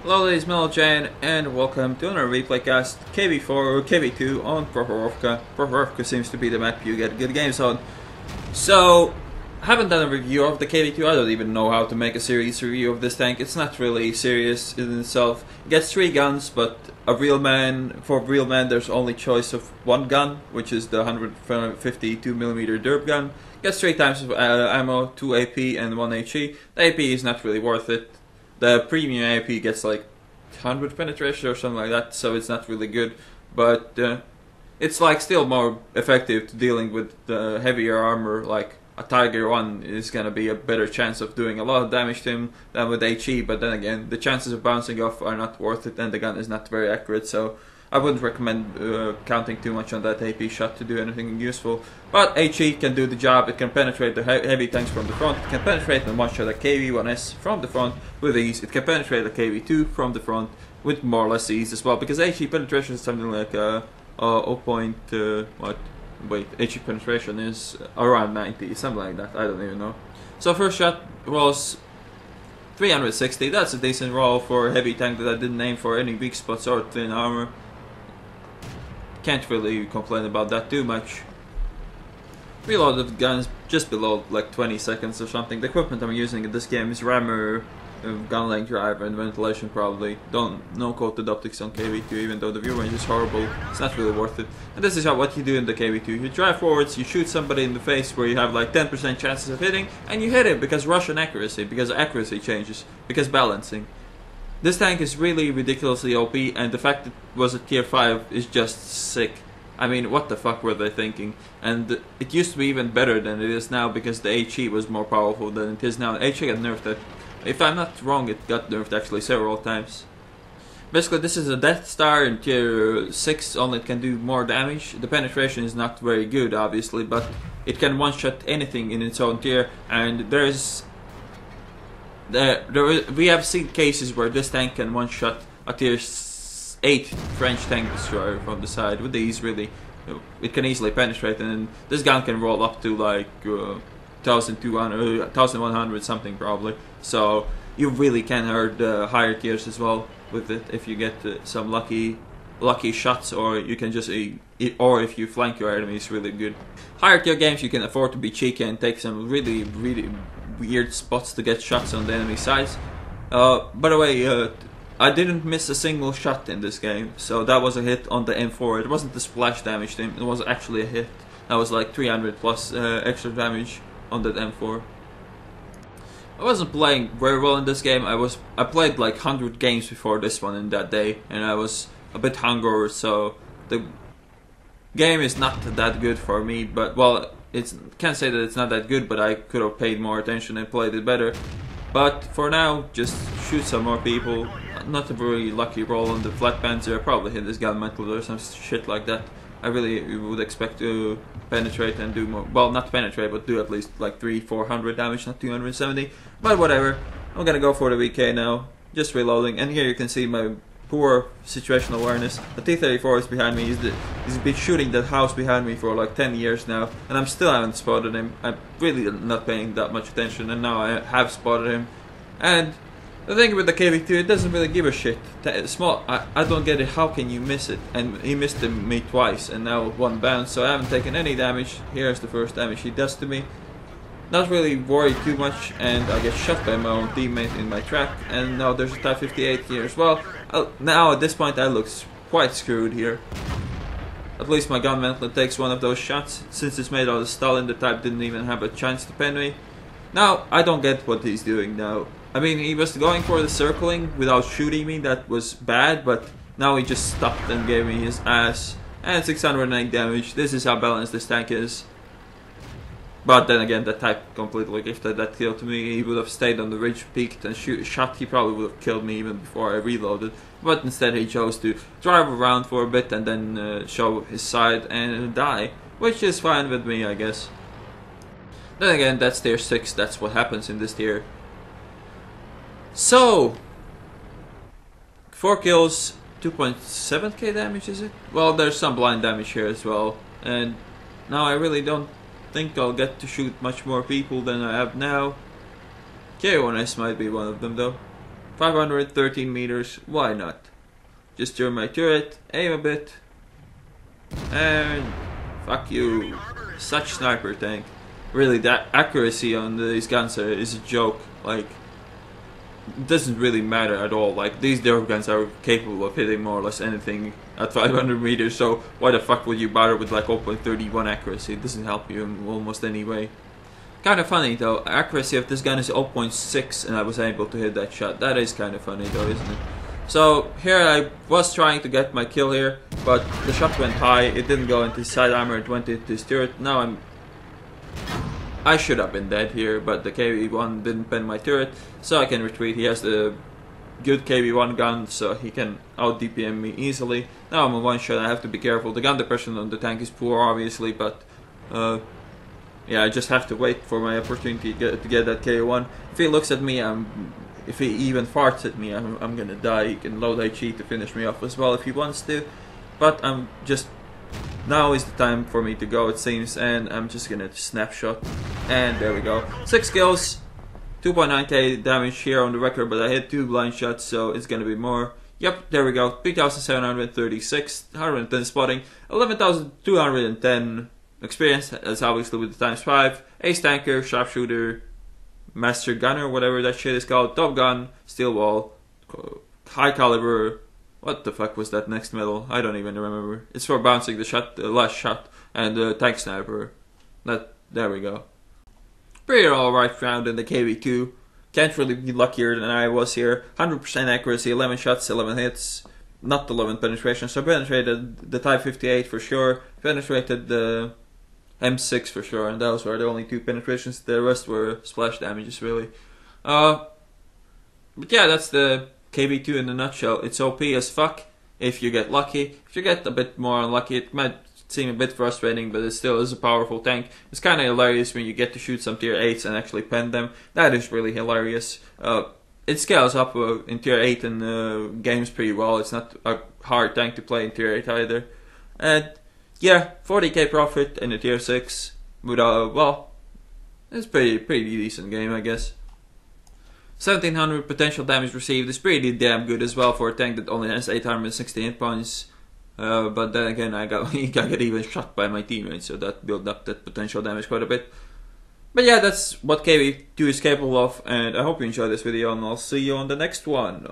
Hello ladies, Mellow Jane, and welcome to another replay cast, KV4 or KV2 on Prokhorovka. Prokhorovka seems to be the map you get good games on. So, haven't done a review of the KV2, I don't even know how to make a serious review of this tank. It's not really serious in itself. It gets 3 guns, but for a real man there's only choice of 1 gun, which is the 152mm derp gun. Gets 3 times of ammo, 2 AP and 1 HE. The AP is not really worth it. The premium AP gets like 100 penetration or something like that, so it's not really good. But it's like still more effective to dealing with the heavier armor. Like a Tiger 1 is gonna be a better chance of doing a lot of damage to him than with HE. But then again, the chances of bouncing off are not worth it, and the gun is not very accurate. So I wouldn't recommend counting too much on that AP shot to do anything useful. But HE can do the job. It can penetrate the heavy tanks from the front. It can penetrate and one-shot a KV1S from the front with ease. It can penetrate a KV2 from the front with more or less ease as well. Because HE penetration is something like HE penetration is around 90, something like that. I don't even know. So first shot was 360. That's a decent roll for a heavy tank that I didn't aim for any weak spots or thin armor. Can't really complain about that too much. Reload of the guns just below like 20 seconds or something. The equipment I'm using in this game is rammer, gun length driver and ventilation probably. No coated optics on KV2, even though the view range is horrible. It's not really worth it. And this is what you do in the KV2. You drive forwards, you shoot somebody in the face where you have like 10% chances of hitting, and you hit it because Russian accuracy, because accuracy changes, because balancing. This tank is really ridiculously OP, and the fact it was a tier 5 is just sick. I mean, what the fuck were they thinking? And it used to be even better than it is now because the HE was more powerful than it is now. HE got nerfed. If I'm not wrong, it got nerfed actually several times. Basically, this is a Death Star in tier 6, only it can do more damage. The penetration is not very good, obviously, but it can one-shot anything in its own tier, and we have seen cases where this tank can one-shot a tier 8 French tank destroyer from the side with ease. Really, it can easily penetrate, and this gun can roll up to like 1200, 1100 something probably. So you really can hurt the higher tiers as well with it if you get some lucky shots, or you can just or if you flank your enemies really good. Higher tier games you can afford to be cheeky and take some really weird spots to get shots on the enemy sides. By the way, I didn't miss a single shot in this game, so that was a hit on the M4. It wasn't the splash damage to him, it was actually a hit. That was like 300 plus extra damage on that M4. I wasn't playing very well in this game. I played like 100 games before this one in that day, and I was a bit hungover, so the game is not that good for me. But well, can't say that it's not that good, but I could have paid more attention and played it better. But for now, just shoot some more people. Not a very lucky roll on the flat panzer. I probably hit this gun mental or some shit like that. I really would expect to penetrate and do more. Well, not penetrate, but do at least like 300-400 damage, not 270. But whatever. I'm gonna go for the VK now. Just reloading, and here you can see my poor situational awareness. The T-34 is behind me. He's been shooting that house behind me for like 10 years now, and I still haven't spotted him. I'm really not paying that much attention, and now I have spotted him. And the thing with the KV2, it doesn't really give a shit. Small, I don't get it. How can you miss it? And he missed me twice, and now 1 bounce, so I haven't taken any damage. Here's the first damage he does to me. Not really worried too much, and I get shot by my own teammate in my track. And now there's a Type 58 here as well. Now at this point I look quite screwed here. At least my gun mantlet takes one of those shots. Since it's made out of Stalin, the Type didn't even have a chance to pen me. Now I don't get what he's doing now. I mean, he was going for the circling without shooting me. That was bad, but now he just stopped and gave me his ass. And 608 damage. This is how balanced this tank is. But then again, that Type completely gifted that kill to me. He would have stayed on the ridge, peeked and shot. He probably would have killed me even before I reloaded. But instead he chose to drive around for a bit and then show his side and die. Which is fine with me, I guess. Then again, that's tier 6. That's what happens in this tier. So, 4 kills, 2.7k damage, is it? Well, there's some blind damage here as well. And now I really don't think I'll get to shoot much more people than I have now. KV1S might be one of them though. 513 meters, why not? Just turn my turret, aim a bit, and fuck you. Such sniper tank. Really, that accuracy on these guns is a joke. Like, it doesn't really matter at all. Like, these Nerf guns are capable of hitting more or less anything at 500 meters, so why the fuck would you bother with like 0.31 accuracy? It doesn't help you in almost any way. Kind of funny though, accuracy of this gun is 0.6 and I was able to hit that shot. That is kind of funny though, isn't it? So here I was trying to get my kill here, but the shot went high, it didn't go into his side armor, it went into his turret. Now I should have been dead here, but the KV1 didn't pen my turret, so I can retreat. He has the good KV1 gun, so he can out DPM me easily. Now I'm a one shot, I have to be careful. The gun depression on the tank is poor obviously, but yeah, I just have to wait for my opportunity to get that KV1. If he looks at me, if he even farts at me, I'm gonna die. He can low die cheat to finish me off as well if he wants to, but I'm just, now is the time for me to go it seems, and I'm just gonna snapshot, and there we go. 6 kills, 2.9k damage here on the record, but I hit 2 blind shots, so it's gonna be more. Yep, there we go. 3,736, 110 spotting, 11,210 experience. That's obviously with the ×5. Ace tanker, sharpshooter, master gunner, whatever that shit is called. Top gun, steel wall, high caliber. What the fuck was that next medal? I don't even remember. It's for bouncing the shot, the last shot, and the tank sniper. There we go. Pretty alright round in the KV2. Can't really be luckier than I was here. 100% accuracy, 11 shots, 11 hits, not 11 penetration. So penetrated the Type 58 for sure. Penetrated the M6 for sure, and those were the only 2 penetrations. The rest were splash damages really. But yeah, that's the KV2 in a nutshell. It's OP as fuck if you get lucky. If you get a bit more unlucky, it might seem a bit frustrating, but it still is a powerful tank. It's kind of hilarious when you get to shoot some tier 8s and actually pen them. That is really hilarious. It scales up in tier 8 and games pretty well. It's not a hard tank to play in tier 8 either. And yeah, 40k profit in the tier 6. Without, well, it's pretty decent game, I guess. 1700 potential damage received is pretty damn good as well for a tank that only has 860 hit points. But then again, I got even shot by my teammates, so that built up that potential damage quite a bit. But yeah, that's what KV2 is capable of, and I hope you enjoyed this video, and I'll see you on the next one.